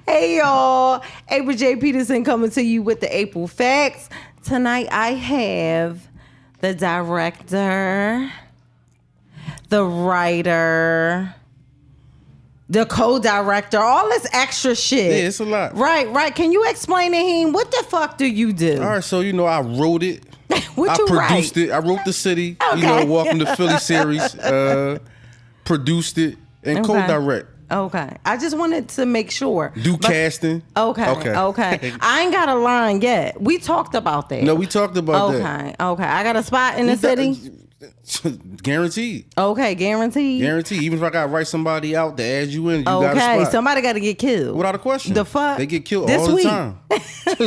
Hey y'all, April J. Peterson coming to you with the April Facts. Tonight I have the director, the writer, the co-director, all this extra shit. Yeah, it's a lot. Right. Can you explain to him what the fuck do you do? All right, so I wrote it. What I you produced write? it. I wrote the city. Okay. Welcome to Philly series. Produced it and Okay. co-direct. Okay. I just wanted to make sure. Casting. Okay. I ain't got a line yet. We talked about that. No, we talked about that. Okay. I got a spot in the city. Guaranteed. Okay, guaranteed. Guaranteed. Even if I got to write somebody out to add you in, you got a spot. Somebody got to get killed. Without a question. The fuck? They get killed This all the week. time.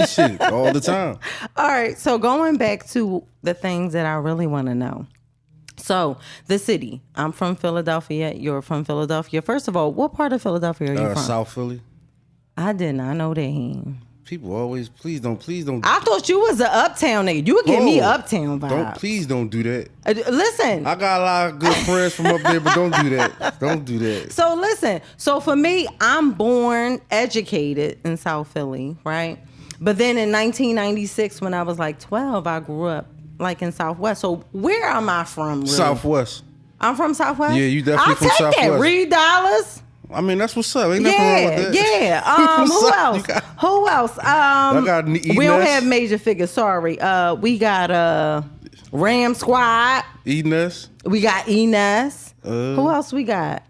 Shit, all the time. All right, so going back to the things that I really want to know. So, the city. I'm from Philadelphia. You're from Philadelphia. First of all, what part of Philadelphia are you from? South Philly. I did not know that. Heem. People always, please don't. I thought you was an uptown nigga. You would give me uptown vibes. Please don't do that. Listen. I got a lot of good friends from up there, but don't do that. Don't do that. So listen. So for me, I'm born, educated in South Philly, right? But then in 1996, when I was like 12, I grew up like in Southwest. So where am I from? Really? Southwest. I'm from Southwest? Yeah, you definitely I'll from take Southwest. That. Reed Dollars. I mean, that's what's up. Ain't nothing wrong with that. Yeah. Who else? I got we don't have major figures. Sorry. We got Ram Squad. Enes. We got Enes. Who else we got?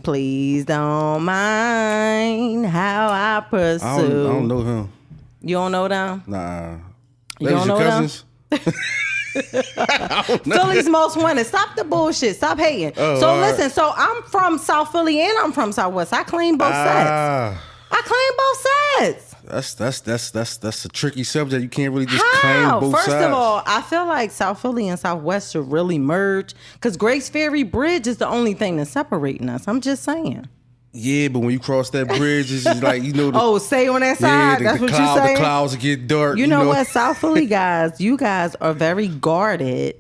Please don't mind how I pursue. I don't know him. You don't know them? Nah. You don't know cousins? Philly's most wanted. Stop the bullshit. Stop hating. So listen, so I'm from South Philly and I'm from Southwest. I claim both sets. I claim both sets. That's a tricky subject. You can't really just claim both sides. First of all, I feel like South Philly and Southwest should really merge because Grace Ferry Bridge is the only thing that's separating us. I'm just saying. Yeah, but when you cross that bridge, it's just like, stay on that side? Yeah, That's what you saying? The clouds get dark. You know what? South Philly guys, you guys are very guarded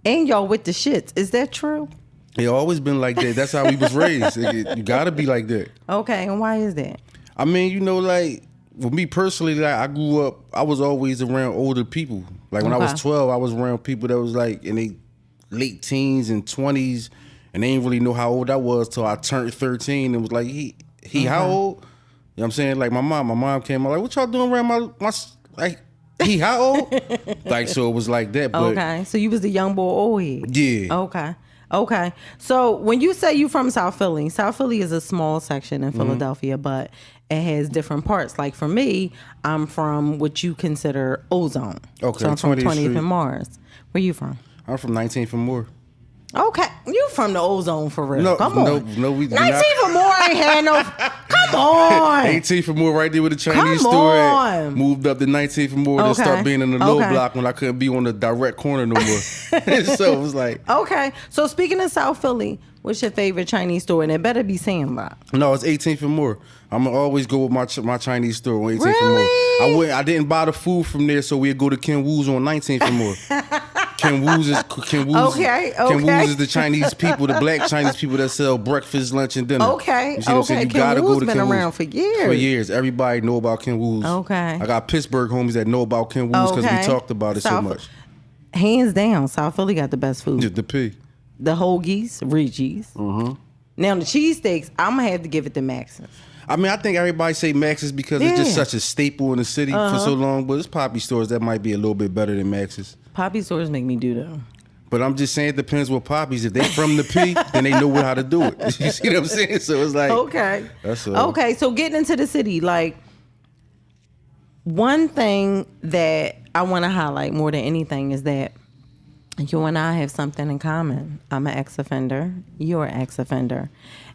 and y'all with the shits. Is that true? It always been like that. That's how we was raised. You gotta be like that. Okay, and why is that? I mean, like, with me personally, like, I grew up, I was always around older people. Like, when I was 12, I was around people that was like in their late teens and 20s. And they didn't really know how old I was till I turned 13 and was like, he how old? You know what I'm saying? Like my mom came out like, what y'all doing around my like, he how old? Like, so it was like that. But okay, so you was the young boy old head. Yeah. Okay. So when you say you from South Philly is a small section in Philadelphia, but it has different parts. Like for me, I'm from what you consider Ozone. Okay, so I'm from 20th 20th Street. and Mars. Where you from? I'm from 19th and Moore. Okay, you from the Ozone for real? No, Come on. No, we 19th and Moore ain't had no. Come on. 18th and Moore right there with the Chinese Come store on. at. Moved up to 19th and Moore to start being in the low block when I couldn't be on the direct corner no more. So it was like. Okay, so speaking of South Philly, what's your favorite Chinese store? And it better be Sandlot. No, it's 18th and Moore. I'm gonna always go with my Chinese store on 18th Really? and Moore. I didn't buy the food from there, so we'd go to Ken Wu's on 19th and Moore. Ken Wu's is Ken Wu's is the Chinese people, the black Chinese people that sell breakfast, lunch, and dinner. Okay, you see what I'm saying? You Ken gotta Wu's go to been Ken around Wu's. for years. For years, everybody know about Ken Wu's. Okay. I got Pittsburgh homies that know about Ken Wu's because we talked about it so much. Hands down, South Philly got the best food. The P. The hoagies, Reggie's. Mm-hmm. Now the cheesesteaks, I'm gonna have to give it to Max's. I mean, I think everybody say Max's because it's just such a staple in the city for so long. But it's Poppy stores that might be a little bit better than Max's. Poppy stores make me do though. But I'm just saying it depends what Poppy's. If they from the P, then they know how to do it. You see what I'm saying? So it's like okay. That's all. Okay, so getting into the city, like one thing that I want to highlight more than anything is that you and I have something in common. I'm an ex-offender. You're an ex-offender.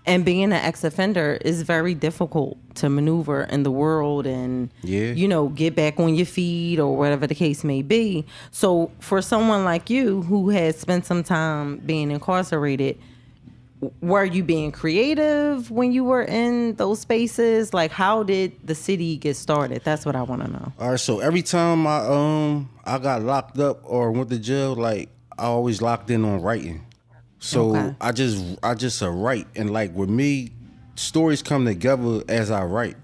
And being an ex-offender is very difficult to maneuver in the world and, get back on your feet or whatever the case may be. So for someone like you who has spent some time being incarcerated, were you being creative when you were in those spaces? Like, how did the city get started? That's what I want to know. All right, so every time I got locked up or went to jail, like I always locked in on writing. So I just write, and like with me, stories come together as I write.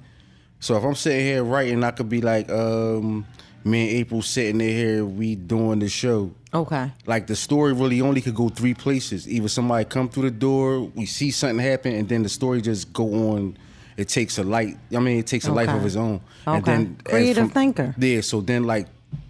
So if I'm sitting here writing, I could be like, me and April sitting there here, we doing the show. Okay. Like the story really only could go 3 places. Either somebody come through the door, we see something happen, and then the story just go on. It takes a light. I mean, it takes a life of its own. Okay. And then Creative thinker. Yeah. So then like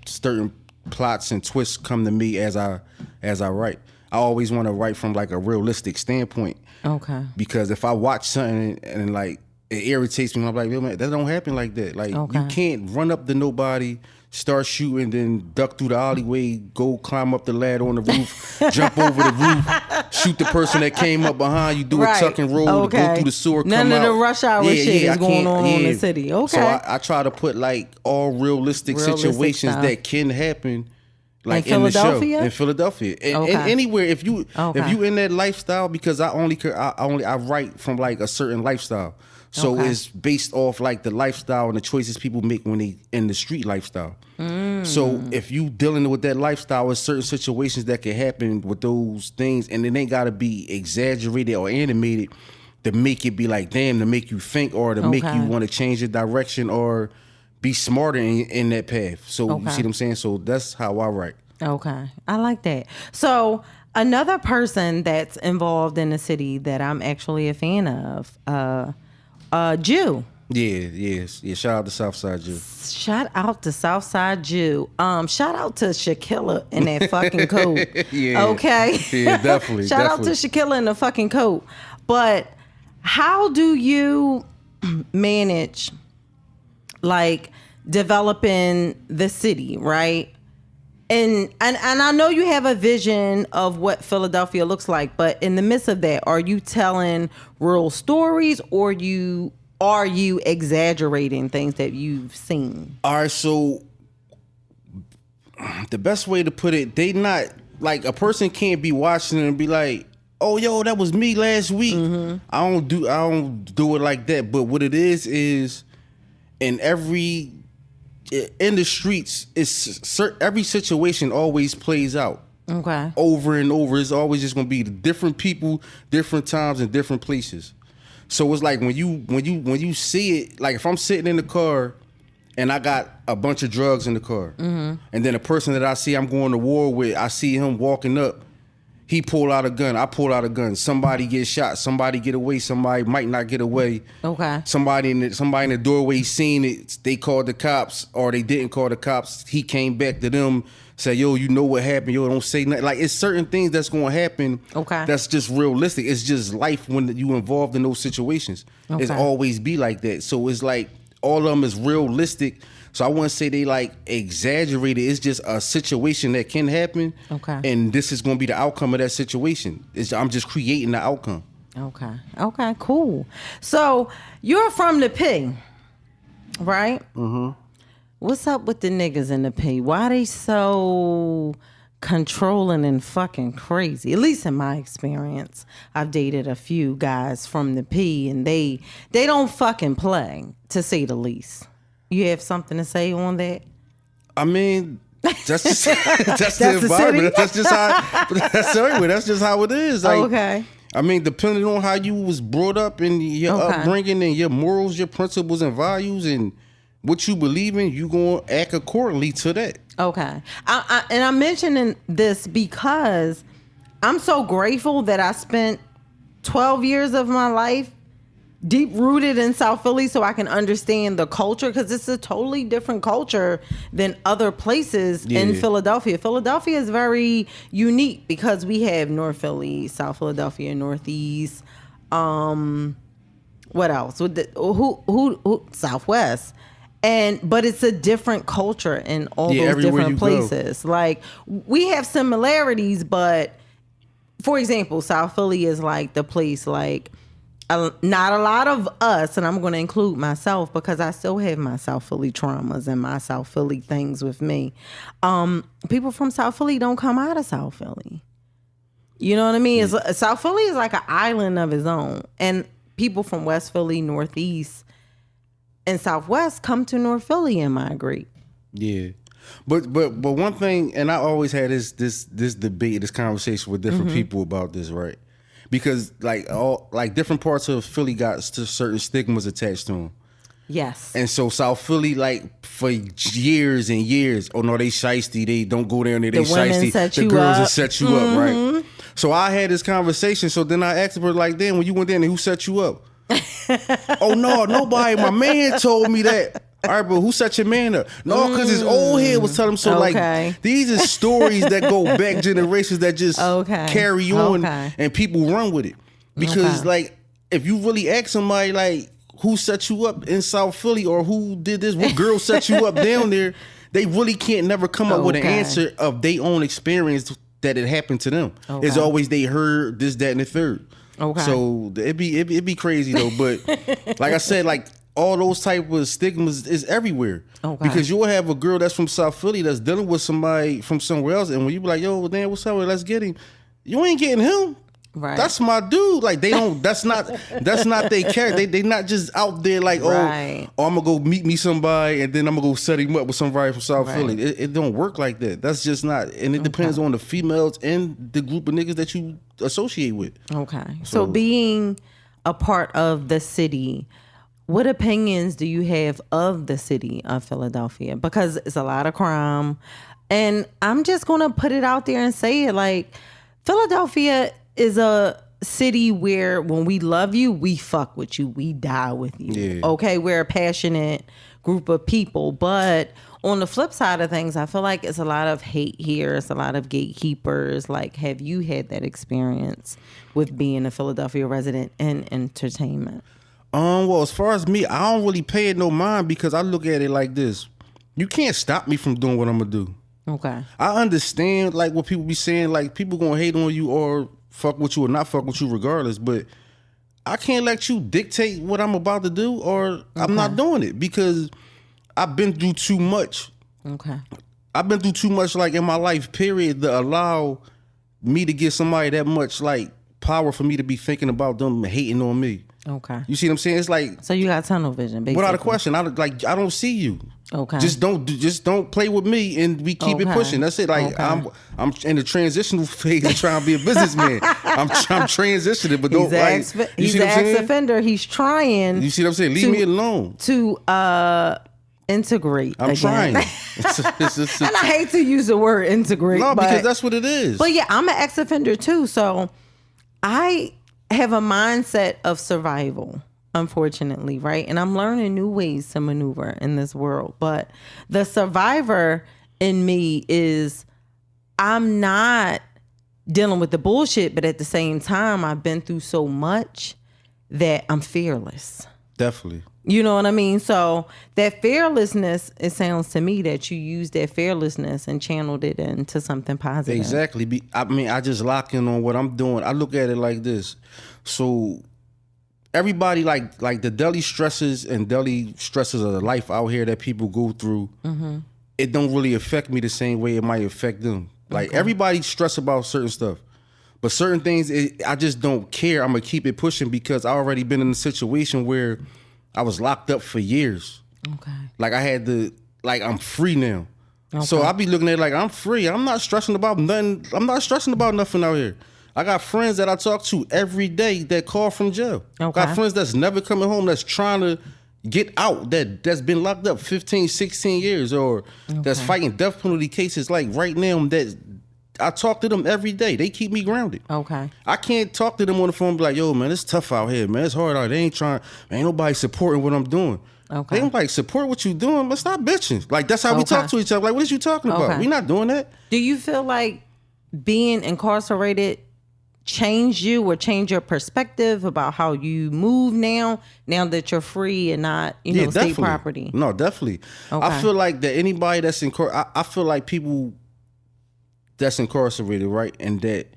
certain plots and twists come to me as I write. I always want to write from like a realistic standpoint. Okay. Because if I watch something and like it irritates me, I'm like, yo, man, that don't happen like that. Like you can't run up to nobody, start shooting, then duck through the alleyway, go climb up the ladder on the roof, jump over the roof, shoot the person that came up behind you, do a tuck and roll, go through the sewer, come out. None of the rush hour shit is going on in the city. Okay. So I try to put like all realistic situations stuff that can happen. Like in the show Philadelphia? in Philadelphia, and anywhere if you in that lifestyle, because I write from like a certain lifestyle, so it's based off like the lifestyle and the choices people make when they in the street lifestyle. So if you dealing with that lifestyle, with certain situations that can happen with those things, and it ain't got to be exaggerated or animated to make it be like damn, to make you think or to make you want to change your direction or be smarter in that path. So you see what I'm saying? So that's how I write. Okay. I like that. So another person that's involved in the city that I'm actually a fan of, Jew. Yeah. Shout out to Southside Jew. Shout out to Southside Jew. Shout out to Shaquilla in that fucking coat. Yeah. Okay. Yeah, definitely. Shout out to Shaquilla in the fucking coat. But how do you manage like developing the city, right? And I know you have a vision of what Philadelphia looks like, but in the midst of that, are you telling real stories or are you exaggerating things that you've seen? All right, so the best way to put it, they not like a person can't be watching and be like, oh yo, that was me last week. I don't do it like that. But what it is in the streets, every situation always plays out. Okay. Over and over. It's always just gonna be different people, different times, and different places. So it's like when you see it, like if I'm sitting in the car and I got a bunch of drugs in the car, and then a person that I see I'm going to war with, I see him walking up, he pull out a gun, I pull out a gun. Somebody gets shot, somebody get away, somebody might not get away. Okay. Somebody in the doorway seen it, they called the cops, or they didn't call the cops. He came back to them, said, yo, you know what happened, yo, don't say nothing. Like it's certain things that's gonna happen. Okay. That's just realistic. It's just life when you involved in those situations. Okay. It's always be like that. So it's like all of them is realistic. So I wouldn't say they like exaggerated. It's just a situation that can happen. Okay. And this is going to be the outcome of that situation. I'm just creating the outcome. Okay, cool. So you're from the P, right? Mm-hmm. What's up with the niggas in the P? Why they so controlling and fucking crazy? At least in my experience. I've dated a few guys from the P and they don't fucking play, to say the least. You have something to say on that? I mean, that's just that's the environment. That's just how it is. Like, okay. I mean, depending on how you was brought up and your upbringing and your morals, your principles and values and what you believe in, you gonna act accordingly to that. Okay. And I'm mentioning this because I'm so grateful that I spent 12 years of my life deep rooted in South Philly so I can understand the culture, because it's a totally different culture than other places in Philadelphia. Philadelphia is very unique because we have North Philly, South Philadelphia, Northeast. What else? Who Southwest. But it's a different culture in all those different places. Like we have similarities, but for example, South Philly is like the place like not a lot of us, and I'm going to include myself because I still have my South Philly traumas and my South Philly things with me. People from South Philly don't come out of South Philly. You know what I mean? South Philly is like an island of its own. And people from West Philly, Northeast, and Southwest come to North Philly and migrate. Yeah. But one thing, and I always had this debate, this conversation with different people about this, right? because like all like different parts of Philly got certain stigmas attached to them. Yes. And so South Philly, like for years and years, oh no, they shiesty. They don't go down there. They shiesty. The girls will set you up, right? So I had this conversation. So then I asked her like, "Then when you went there, who set you up?" Oh no, nobody. My man told me that. All right, but who set your man up? No, because his old head was telling him. So like, these are stories that go back generations that just carry on, and people run with it. Because like, if you really ask somebody like, who set you up in South Philly, or who did this, what girl set you up down there, they really can't never come up with an answer of their own experience that it happened to them. It's always they heard this, that, and the third. So it'd be crazy though. But like I said, like all those type of stigmas is everywhere. Because you'll have a girl that's from South Philly that's dealing with somebody from somewhere else, and when you be like, "Yo, Dan, what's up? Let's get him," you ain't getting him. Right. That's my dude. Like they don't. That's not their character. They not just out there like, oh, I'm gonna go meet me somebody and then I'm gonna go set him up with somebody from South Philly. It don't work like that. That's just not. And it depends on the females and the group of niggas that you associate with. So being a part of the city, what opinions do you have of the city of Philadelphia? Because it's a lot of crime, and I'm just gonna put it out there and say it like Philadelphia is a city where when we love you, we fuck with you, we die with you. Yeah. Okay, we're a passionate group of people. But on the flip side of things, I feel like it's a lot of hate here. It's a lot of gatekeepers. Like, have you had that experience with being a Philadelphia resident in entertainment? Well, as far as me, I don't really pay it no mind because I look at it like this. You can't stop me from doing what I'm gonna do. I understand like what people be saying, like people gonna hate on you or fuck with you or not fuck with you regardless, but I can't let you dictate what I'm about to do or I'm not doing it because I've been through too much. I've been through too much like in my life, period, to allow me to give somebody that much like power for me to be thinking about them hating on me. You see what I'm saying? It's like, so you got tunnel vision, basically. Without a question. I don't see you. Just don't play with me and we keep it pushing. That's it. Like I'm in the transitional phase of trying to be a businessman. I'm transitioning, but don't like he's an ex-offender. He's trying. You see what I'm saying? Leave me alone. To integrate. I'm trying. And I hate to use the word integrate. No, because that's what it is. But yeah, I'm an ex-offender too. So I have a mindset of survival, unfortunately, right? And I'm learning new ways to maneuver in this world. But the survivor in me is I'm not dealing with the bullshit, but at the same time, I've been through so much that I'm fearless. Definitely. You know what I mean? So that fearlessness, it sounds to me that you used that fearlessness and channeled it into something positive. Exactly. I mean, I just lock in on what I'm doing. I look at it like this. So everybody like the daily stresses and daily stresses of the life out here that people go through, it don't really affect me the same way it might affect them. Like everybody stress about certain stuff. But certain things, I just don't care. I'm going to keep it pushing because I already been in a situation where I was locked up for years. Like I had to, like I'm free now. So I be looking at it like I'm free. I'm not stressing about nothing. I'm not stressing about nothing out here. I got friends that I talk to every day that call from jail. Got friends that's never coming home that's trying to get out, that's been locked up 15, 16 years or that's fighting death penalty cases like right now. That I talk to them every day. They keep me grounded. I can't talk to them on the phone and be like, yo, man, it's tough out here, man. It's hard out here. They ain't trying, ain't nobody supporting what I'm doing. They don't like support what you doing, but stop bitching. Like that's how we talk to each other. Like, what is you talking about? We not doing that. Do you feel like being incarcerated changed you or changed your perspective about how you move now that you're free and not, state property? No, definitely. I feel like that anybody that's I feel like people that's incarcerated, right, and that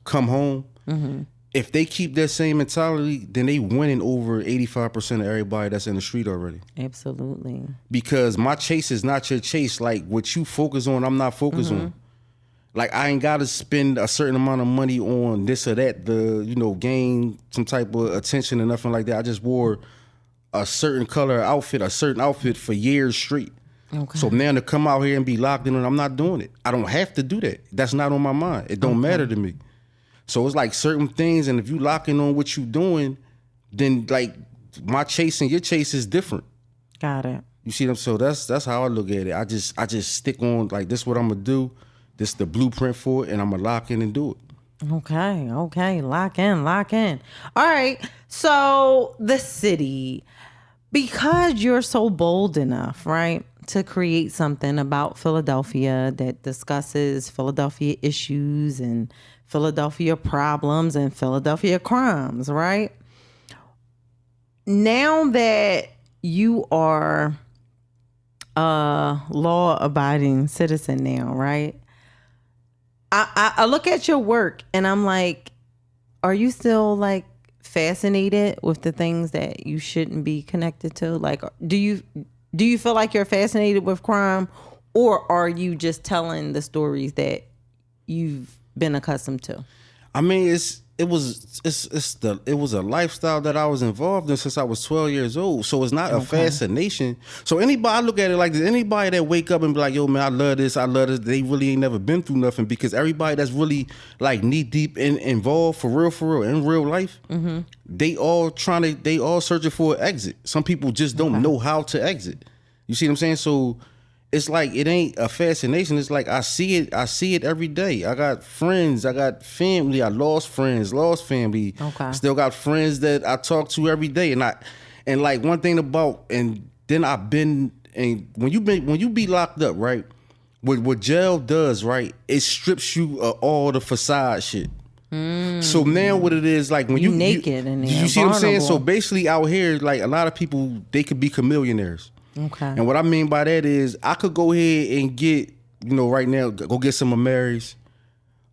come home, if they keep that same mentality, then they winning over 85% of everybody that's in the street already. Absolutely. Because my chase is not your chase. Like what you focus on, I'm not focused on. Like I ain't got to spend a certain amount of money on this or that to, gain some type of attention or nothing like that. I just wore a certain color outfit, a certain outfit for years straight. So now to come out here and be locked in, I'm not doing it. I don't have to do that. That's not on my mind. It don't matter to me. So it's like certain things, and if you locking on what you doing, then like my chase and your chase is different. Got it. You see them? So that's how I look at it. I just stick on like this. What I'm gonna do. This the blueprint for it, and I'm gonna lock in and do it. Okay. Lock in. All right. So the city, because you're so bold enough, right, to create something about Philadelphia that discusses Philadelphia issues and Philadelphia problems and Philadelphia crimes, right? Now that you are a law-abiding citizen now, right? I look at your work and I'm like, are you still like fascinated with the things that you shouldn't be connected to? Like, do you feel like you're fascinated with crime, or are you just telling the stories that you've been accustomed to? I mean, it was a lifestyle that I was involved in since I was 12 years old. So it's not a fascination. So I look at it like this. Anybody that wake up and be like, yo, man, I love this, they really ain't never been through nothing, because everybody that's really like knee deep involved for real, in real life, they all searching for an exit. Some people just don't know how to exit. You see what I'm saying? So it's like, it ain't a fascination. It's like I see it every day. I got friends, I got family, I lost friends, lost family. Still got friends that I talk to every day. And like one thing about, and then when you be locked up, right? What jail does, right? It strips you of all the facade shit. So now what it is, like when you naked in there, you see what I'm saying? So basically out here, like a lot of people, they could be chameleonaires. Okay. And what I mean by that is I could go ahead and get, right now, go get some Amaris,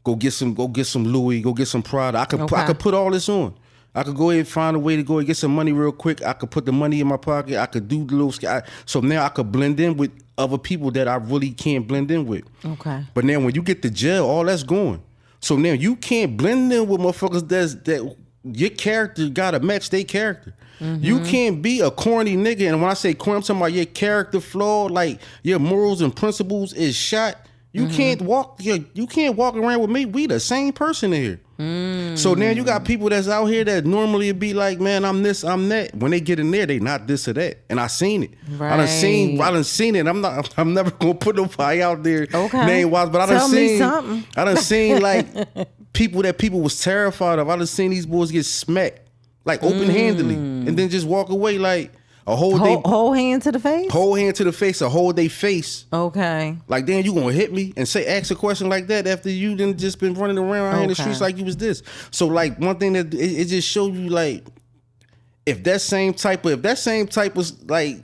go get some Louis, go get some Prada. I could put all this on. I could go ahead and find a way to go and get some money real quick. I could put the money in my pocket. I could do the little so now I could blend in with other people that I really can't blend in with. Okay. But now when you get to jail, all that's gone. So now you can't blend in with motherfuckers that your character gotta match their character. You can't be a corny nigga, and when I say corny, I'm talking about your character flaw, like your morals and principles is shot. You can't walk around with me. We the same person in here. So now you got people that's out here that normally would be like, man, I'm this, I'm that. When they get in there, they not this or that. And I seen it. Right. I done seen it. I'm never gonna put nobody out there name wise, but I done seen like people was terrified of. I done seen these boys get smacked like open-handedly and then just walk away like a whole hand to the face? Whole hand to the face, a whole day face. Okay. Like, then you gonna hit me and ask a question like that after you done just been running around in the streets like you was this. So like one thing that it just showed you, like, if that same type was like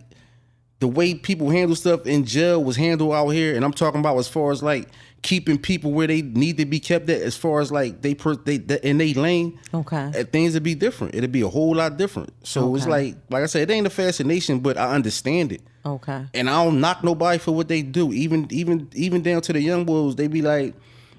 the way people handle stuff in jail was handled out here, and I'm talking about as far as like keeping people where they need to be kept at, as far as like they in they lane, things would be different. It'd be a whole lot different. So it's like I said, it ain't a fascination, but I understand it. Okay. And I don't knock nobody for what they do. Even down to the young boys, they be like,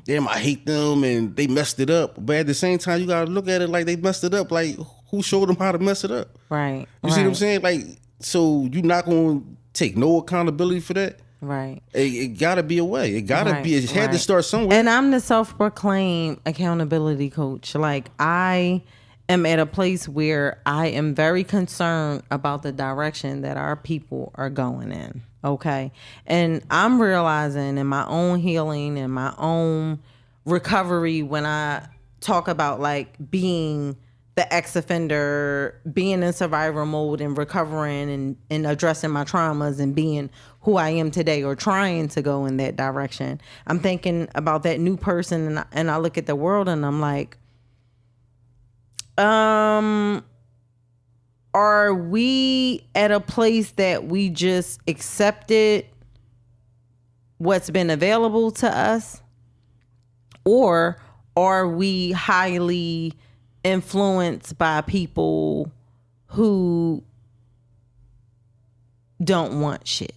damn, I hate them and they messed it up. But at the same time, you gotta look at it like they messed it up. Like, who showed them how to mess it up? Right. You see what I'm saying? Like, so you not gonna take no accountability for that? Right. It gotta be a way. It gotta be. It had to start somewhere. And I'm the self-proclaimed accountability coach. Like, I am at a place where I am very concerned about the direction that our people are going in. Okay. And I'm realizing in my own healing and my own recovery, when I talk about like being the ex-offender, being in survival mode and recovering and addressing my traumas and being who I am today, or trying to go in that direction, I'm thinking about that new person, and I look at the world and I'm like, are we at a place that we just accepted what's been available to us? Or are we highly influenced by people who don't want shit?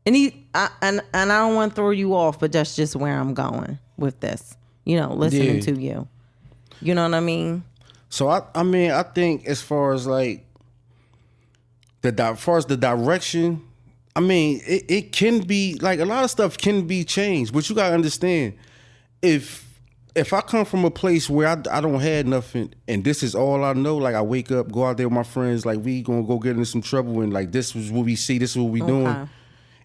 And I don't want to throw you off, but that's just where I'm going with this. Listening to you. You know what I mean? So I think as far as like the direction, I mean, it can be like a lot of stuff can be changed, but you gotta understand, if if I come from a place where I don't have nothing and this is all I know, like I wake up, go out there with my friends, like we gonna go get into some trouble and like this is what we see, this is what we doing.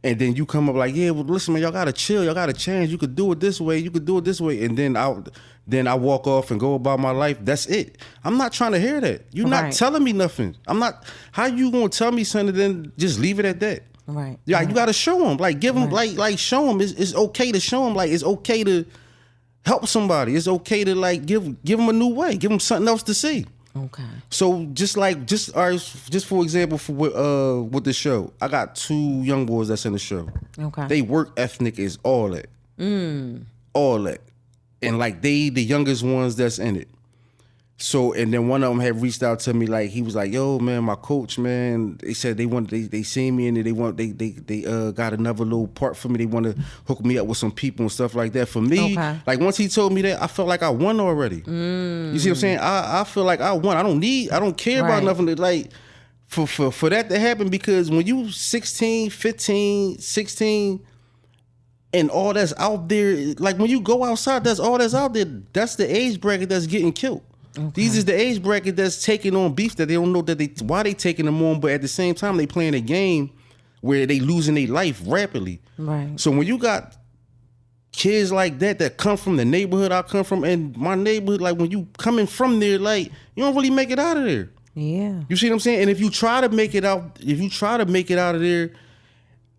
And then you come up like, yeah, well listen man, y'all gotta chill, y'all gotta change. You could do it this way, you could do it this way. And then I walk off and go about my life. That's it. I'm not trying to hear that. You're not telling me nothing. How you gonna tell me something then just leave it at that? Right. Yeah, you gotta show them. Like give them like show them. It's okay to show them. Like it's okay to help somebody. It's okay to like give them a new way. Give them something else to see. Okay. So just for example, with the show, I got 2 young boys that's in the show. Okay. They work ethic is all that. All that, and like the youngest ones that's in it. So and then one of them had reached out to me like he was like, "Yo, man, my coach, man, they said they seen me and they got another little part for me. They want to hook me up with some people and stuff like that." For me, like once he told me that, I felt like I won already. You see what I'm saying? I feel like I won. I don't care about nothing that like for that to happen, because when you 16, 15, 16 and all that's out there, like when you go outside, that's all that's out there. That's the age bracket that's getting killed. Okay. These is the age bracket that's taking on beef that they don't know why they taking them on, but at the same time they playing a game where they losing their life rapidly. Right. So when you got kids like that come from the neighborhood I come from, and my neighborhood, like when you coming from there, like you don't really make it out of there. Yeah. You see what I'm saying? And if you try to make it out of there,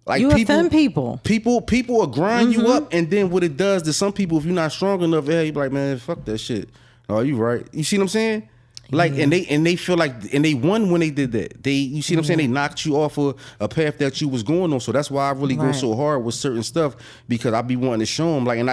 like you offend people. People will grind you up, and then what it does to some people, if you're not strong enough, you be like, man, fuck that shit. Oh, you right. You see what I'm saying? Like, and they feel like, and they won when they did that. You see what I'm saying? They knocked you off a path that you was going on. So that's why I really go so hard with certain stuff, because I be wanting to show them, like,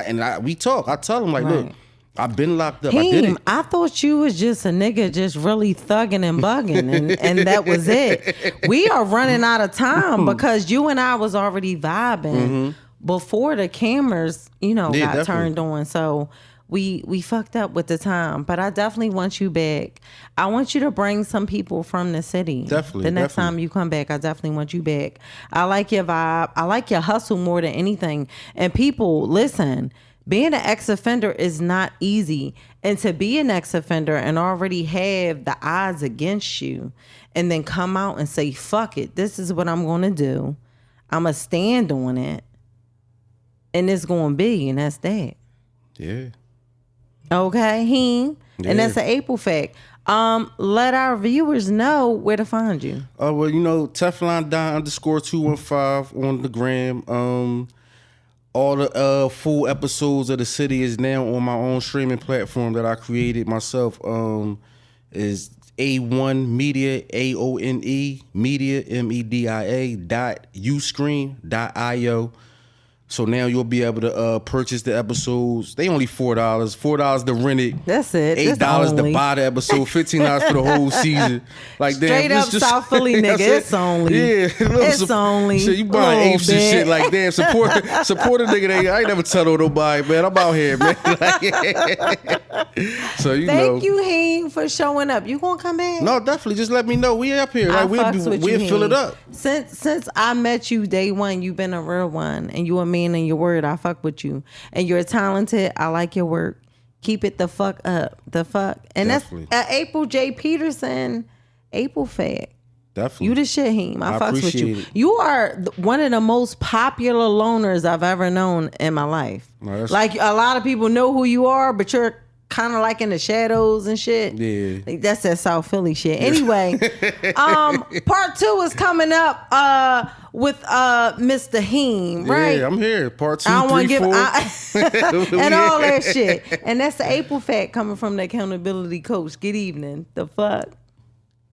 we talk. I tell them like, look, I've been locked up. Heem, I did it. I thought you was just a nigga just really thugging and bugging, and that was it. We are running out of time because you and I was already vibing before the cameras, got turned on. So we fucked up with the time, but I definitely want you back. I want you to bring some people from the city. Definitely. The next time you come back, I definitely want you back. I like your vibe. I like your hustle more than anything. And people, listen, being an ex-offender is not easy. And to be an ex-offender and already have the odds against you and then come out and say, fuck it, this is what I'm going to do. I'm going to stand on it. And it's going to be, and that's that. Yeah. Okay, Heem. Yeah. And that's an April fact. Let our viewers know where to find you. Well, Teflon Don _215 on the gram. All the full episodes of The City is now on my own streaming platform that I created myself. Is A1 Media, AONE Media, media.uscreen.io. So now you'll be able to purchase the episodes. They only $4. $4 to rent it. That's it. $8 to buy the episode. $15 for the whole season. Like straight damn, up South Philly nigga. It's only. Yeah, it's only. Shit, you buying apes and shit. Like damn, support a nigga. I ain't never tell nobody, man. I'm out here, man. So Thank you, Heem, for showing up. You gonna come back? No, definitely. Just let me know. We up here. Like we'll fill it up. Since I met you day one, you've been a real one, and you a man in your word. I fuck with you, and you're talented. I like your work. Keep it the fuck up. The fuck, and definitely. That's April J. Peterson. April fact. Definitely. You the shit, Heem. I fucks with you. It. You are one of the most popular loners I've ever known in my life. No, like a lot of people know who you are, but you're kind of like in the shadows and shit. Yeah. Like, that's that South Philly shit. Anyway, part 2 is coming up with Mr. Heem, right? Yeah, I'm here. Part 2, I don't 3, 4. And all that shit. And that's the April fact coming from the accountability coach. Good evening. The fuck?